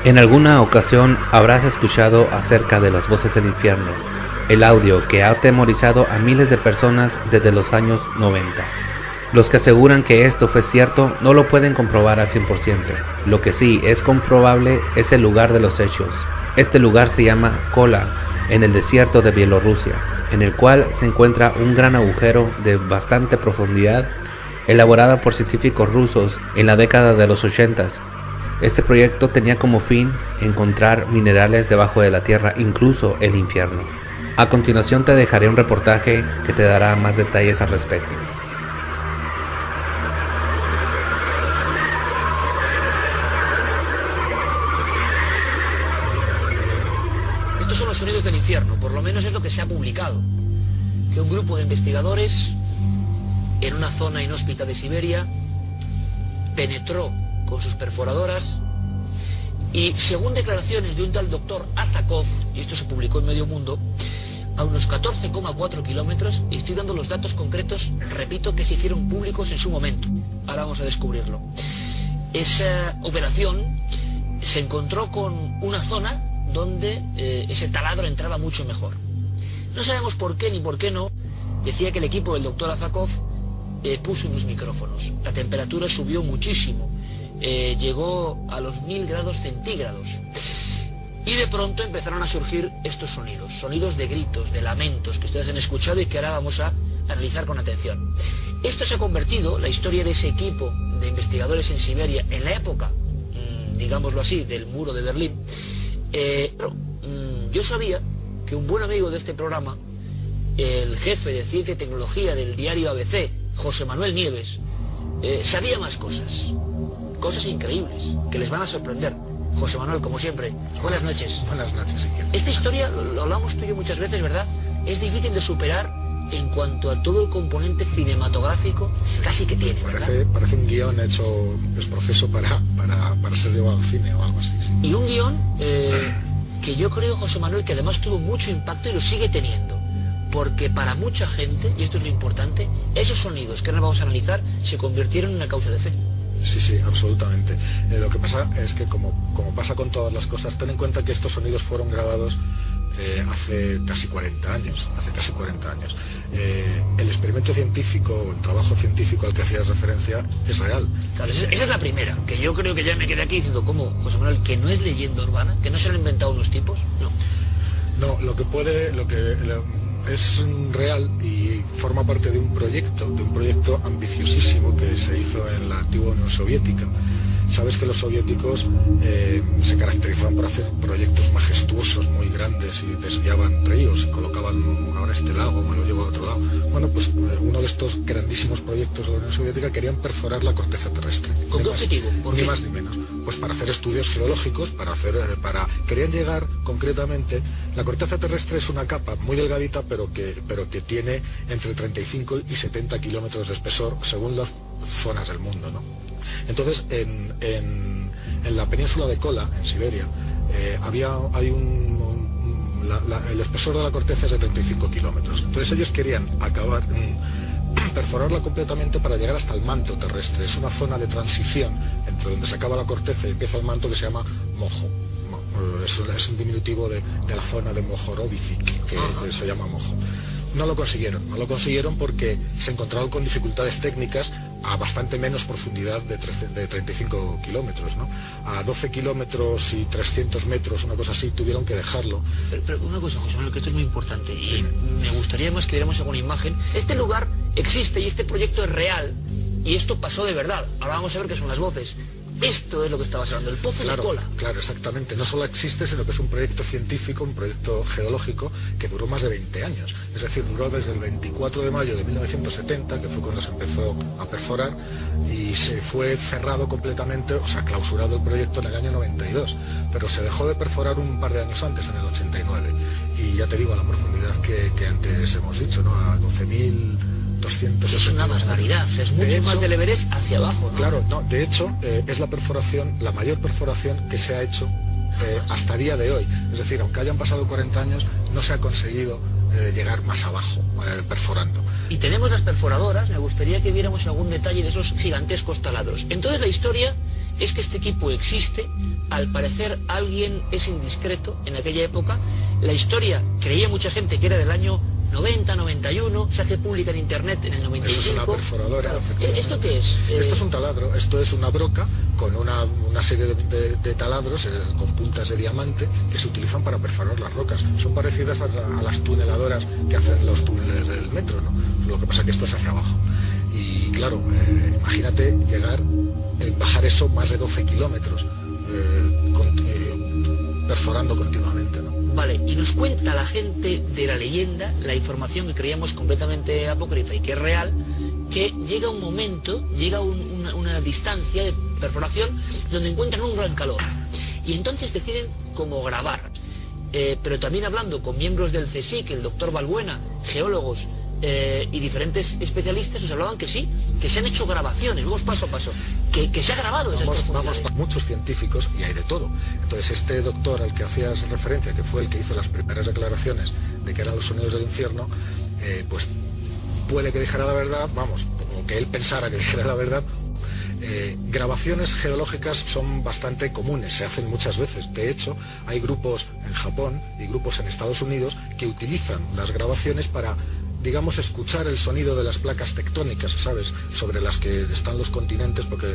En alguna ocasión habrás escuchado acerca de las voces del infierno, el audio que ha atemorizado a miles de personas desde los años 90. Los que aseguran que esto fue cierto no lo pueden comprobar al 100%. Lo que sí es comprobable es el lugar de los hechos. Este lugar se llama Kola, en el desierto de Bielorrusia, en el cual se encuentra un gran agujero de bastante profundidad, elaborada por científicos rusos en la década de los 80. Este proyecto tenía como fin encontrar minerales debajo de la tierra, incluso el infierno. A continuación te dejaré un reportaje que te dará más detalles al respecto. Estos son los sonidos del infierno, por lo menos es lo que se ha publicado. Que un grupo de investigadores en una zona inhóspita de Siberia penetró con sus perforadoras y, según declaraciones de un tal doctor Azakov, y esto se publicó en Medio Mundo, a unos 14,4 kilómetros, y estoy dando los datos concretos, repito, que se hicieron públicos en su momento. Ahora vamos a descubrirlo. Esa operación se encontró con una zona donde ese taladro entraba mucho mejor. No sabemos por qué ni por qué no. Decía que el equipo del doctor Azakov puso unos micrófonos. La temperatura subió muchísimo. Llegó a los 1000 grados centígrados y de pronto empezaron a surgir estos sonidos de gritos, de lamentos que ustedes han escuchado y que ahora vamos a analizar con atención. Esto se ha convertido, la historia de ese equipo de investigadores en Siberia en la época, digámoslo así, del muro de Berlín. Yo sabía que un buen amigo de este programa, el jefe de ciencia y tecnología del diario ABC, José Manuel Nieves, sabía más cosas increíbles, que les van a sorprender. José Manuel, como siempre, buenas noches. Buenas noches, Iker. Esta historia, lo hablamos tú y yo muchas veces, ¿verdad? Es difícil de superar en cuanto a todo el componente cinematográfico, sí, casi que tiene, ¿verdad? Parece un guión hecho, es profeso para ser llevado al cine o algo así, sí. Y un guión que yo creo, José Manuel, que además tuvo mucho impacto y lo sigue teniendo. Porque para mucha gente, y esto es lo importante, esos sonidos que ahora vamos a analizar se convirtieron en una causa de fe. Sí, absolutamente. Lo que pasa es que, como pasa con todas las cosas, ten en cuenta que estos sonidos fueron grabados hace casi 40 años. El experimento científico, el trabajo científico al que hacías referencia, es real. Claro, esa es la primera, que yo creo que ya me quedé aquí diciendo, ¿cómo, José Manuel, que no es leyenda urbana? ¿Que no se lo han inventado unos tipos? No, es real y forma parte de un proyecto ambiciosísimo que se hizo en la antigua Unión Soviética. Sabes que los soviéticos se caracterizaban por hacer proyectos majestuosos, muy grandes, y desviaban ríos y colocaban ahora este lago, me lo llevo a otro lado. Bueno, pues uno de estos grandísimos proyectos de la Unión Soviética querían perforar la corteza terrestre. ¿Con qué objetivo? Ni más ni menos. Pues para hacer estudios geológicos, querían llegar concretamente. La corteza terrestre es una capa muy delgadita, pero que tiene entre 35 y 70 kilómetros de espesor, según las zonas del mundo, ¿no? Entonces, en la península de Kola, en Siberia, el espesor de la corteza es de 35 kilómetros. Entonces ellos querían perforarla completamente para llegar hasta el manto terrestre. Es una zona de transición entre donde se acaba la corteza y empieza el manto, que se llama Mojo. Es un diminutivo de la zona de Mohorovicic, que se llama Mojo. No lo consiguieron porque se encontraron con dificultades técnicas a bastante menos profundidad de 35 kilómetros, ¿no? A 12 kilómetros y 300 metros, una cosa así, tuvieron que dejarlo. Pero una cosa, José Manuel, que esto es muy importante, y me gustaría más que viéramos alguna imagen. Este lugar existe y este proyecto es real, y esto pasó de verdad. Ahora vamos a ver qué son las voces. Esto es lo que estabas hablando, el pozo de Kola. Claro, exactamente. No solo existe, sino que es un proyecto científico, un proyecto geológico que duró más de 20 años. Es decir, duró desde el 24 de mayo de 1970, que fue cuando se empezó a perforar, y se fue cerrado completamente, o sea, clausurado el proyecto en el año 92. Pero se dejó de perforar un par de años antes, en el 89. Y ya te digo, a la profundidad que antes hemos dicho, ¿no? A 12.200. Es una barbaridad, es mucho más del Everest hacia abajo, ¿no? Claro, no, de hecho, es la mayor perforación que se ha hecho hasta día de hoy. Es decir, aunque hayan pasado 40 años, no se ha conseguido llegar más abajo, perforando. Y tenemos las perforadoras, me gustaría que viéramos algún detalle de esos gigantescos taladros. Entonces la historia es que este equipo existe. Al parecer alguien es indiscreto en aquella época. La historia creía mucha gente que era del año 90, 91, se hace pública en internet en el 95. Eso es una perforadora. Claro. ¿Esto qué es? Esto es un taladro, esto es una broca con una serie de taladros con puntas de diamante que se utilizan para perforar las rocas. Son parecidas a las tuneladoras que hacen los túneles del metro, ¿no? Lo que pasa es que esto es hacia abajo. Y claro, imagínate bajar eso más de 12 kilómetros perforando continuamente, ¿no? Vale, y nos cuenta la gente de la leyenda, la información que creíamos completamente apócrifa y que es real, que llega un momento, llega una distancia de perforación donde encuentran un gran calor. Y entonces deciden cómo grabar. Pero también hablando con miembros del CSIC, el doctor Balbuena, geólogos y diferentes especialistas, os hablaban que sí, que se han hecho grabaciones, vamos paso a paso, que se ha grabado esas profundidades. Vamos, muchos científicos, y hay de todo. Entonces este doctor al que hacías referencia, que fue el que hizo las primeras declaraciones de que eran los sonidos del infierno, pues puede que dijera la verdad, vamos, o que él pensara que dijera la verdad. Grabaciones geológicas son bastante comunes, se hacen muchas veces. De hecho, hay grupos en Japón y grupos en Estados Unidos que utilizan las grabaciones para, digamos, escuchar el sonido de las placas tectónicas, ¿sabes?, sobre las que están los continentes, porque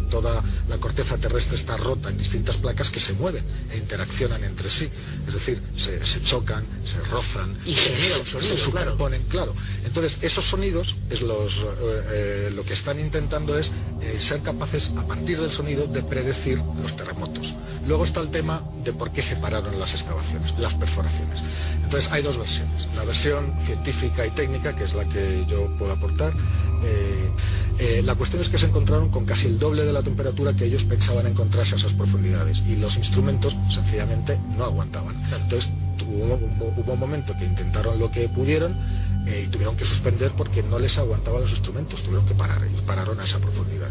toda la corteza terrestre está rota en distintas placas que se mueven e interaccionan entre sí. Es decir, se chocan, se rozan, y se superponen, claro. Entonces, esos sonidos es lo que están intentando es ser capaces, a partir del sonido, de predecir los terremotos. Luego está el tema de por qué se pararon las excavaciones, las perforaciones. Entonces, hay dos versiones. La versión científica y técnica, que es la que yo puedo aportar. La cuestión es que se encontraron con casi el doble de la temperatura que ellos pensaban encontrarse a esas profundidades, y los instrumentos sencillamente no aguantaban. Entonces hubo un momento que intentaron lo que pudieron y tuvieron que suspender porque no les aguantaban los instrumentos, tuvieron que parar, y pararon a esa profundidad.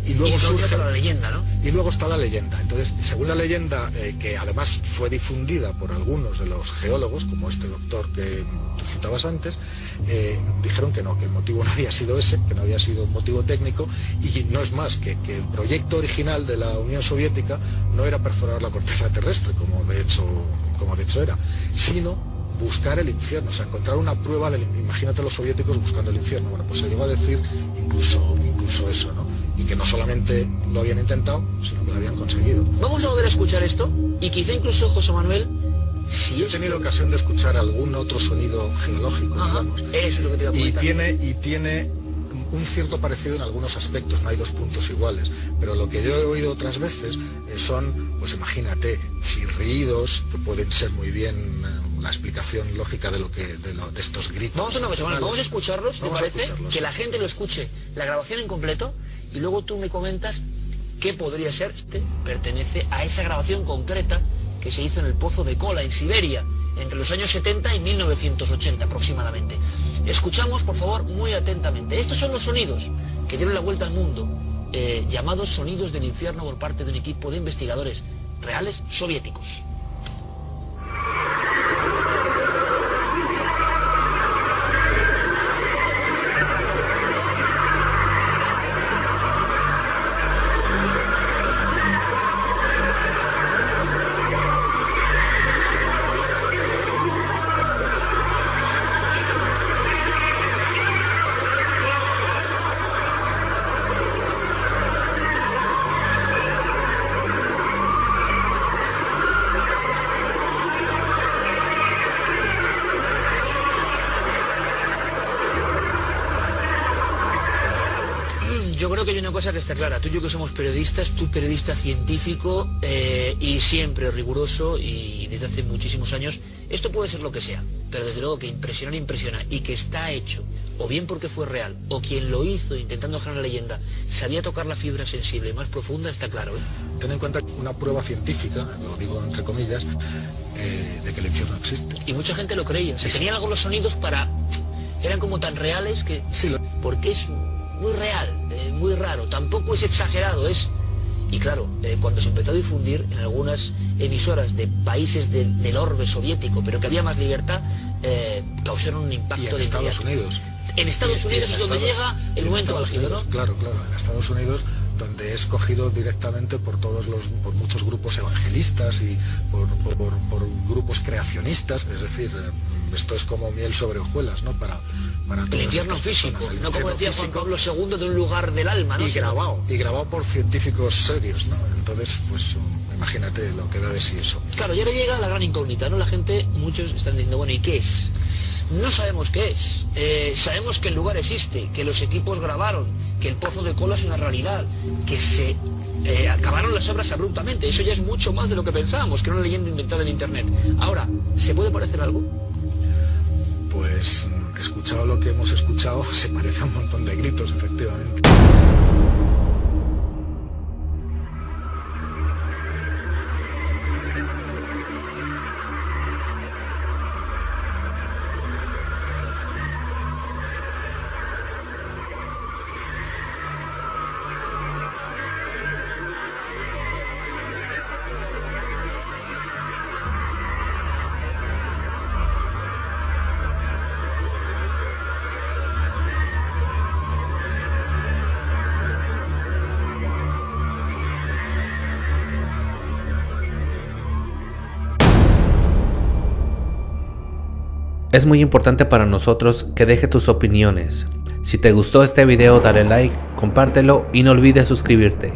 Y luego surge la leyenda, ¿no? Y luego está la leyenda. Entonces, según la leyenda, que además fue difundida por algunos de los geólogos, como este doctor que tú citabas antes, dijeron que no, que el motivo no había sido ese, que no había sido un motivo técnico, y no es más que el proyecto original de la Unión Soviética no era perforar la corteza terrestre, como de hecho era, sino buscar el infierno, o sea, encontrar una prueba imagínate los soviéticos buscando el infierno. Bueno, pues se llegó a decir incluso eso, ¿no? Y que no solamente lo habían intentado, sino que lo habían conseguido. Vamos a volver a escuchar esto, y quizá incluso, José Manuel, si yo he tenido ocasión de escuchar algún otro sonido geológico, digamos, eso es lo que te iba a comentar. Y tiene un cierto parecido en algunos aspectos, no hay dos puntos iguales, pero lo que yo he oído otras veces son, pues imagínate, chirridos, que pueden ser muy bien la explicación lógica de estos gritos. Vamos a escucharlos, ¿te parece? Que la gente lo escuche, la grabación en completo, y luego tú me comentas qué podría ser. Pertenece a esa grabación concreta que se hizo en el Pozo de Kola, en Siberia, entre los años 70 y 1980 aproximadamente. Escuchamos, por favor, muy atentamente. Estos son los sonidos que dieron la vuelta al mundo, llamados sonidos del infierno por parte de un equipo de investigadores reales soviéticos. Yo creo que hay una cosa que está clara. Tú y yo que somos periodistas, tú periodista científico y siempre riguroso, y desde hace muchísimos años, esto puede ser lo que sea, pero desde luego que impresiona, y que está hecho, o bien porque fue real, o quien lo hizo intentando generar la leyenda, sabía tocar la fibra sensible más profunda, está claro, ¿eh? Ten en cuenta una prueba científica, lo digo entre comillas, de que el infierno existe. Y mucha gente lo creía, se tenían algunos sonidos eran como tan reales que... Sí, porque es muy real, muy raro, tampoco es exagerado, y claro, cuando se empezó a difundir en algunas emisoras de países del orbe soviético, pero que había más libertad, causaron un impacto. Y en Estados Unidos. En Estados Unidos es donde llega el momento álgido, ¿no? Claro, en Estados Unidos donde es cogido directamente por por muchos grupos evangelistas y por grupos creacionistas, es decir, esto es como miel sobre hojuelas, ¿no? Para el infierno físico, no como decía Juan Pablo II, de un lugar del alma, ¿no? Y grabado por científicos serios, ¿no? Entonces, pues imagínate lo que da de sí eso. Claro, y ahora llega la gran incógnita, ¿no? La gente, muchos están diciendo, bueno, ¿y qué es? No sabemos qué es. Sabemos que el lugar existe, que los equipos grabaron, que el Pozo de Cola es una realidad, que se acabaron las obras abruptamente. Eso ya es mucho más de lo que pensábamos, que era una leyenda inventada en internet. Ahora, ¿se puede parecer algo? Pues, escuchado lo que hemos escuchado, se parece a un montón de gritos, efectivamente. Es muy importante para nosotros que deje tus opiniones. Si te gustó este video, dale like, compártelo y no olvides suscribirte.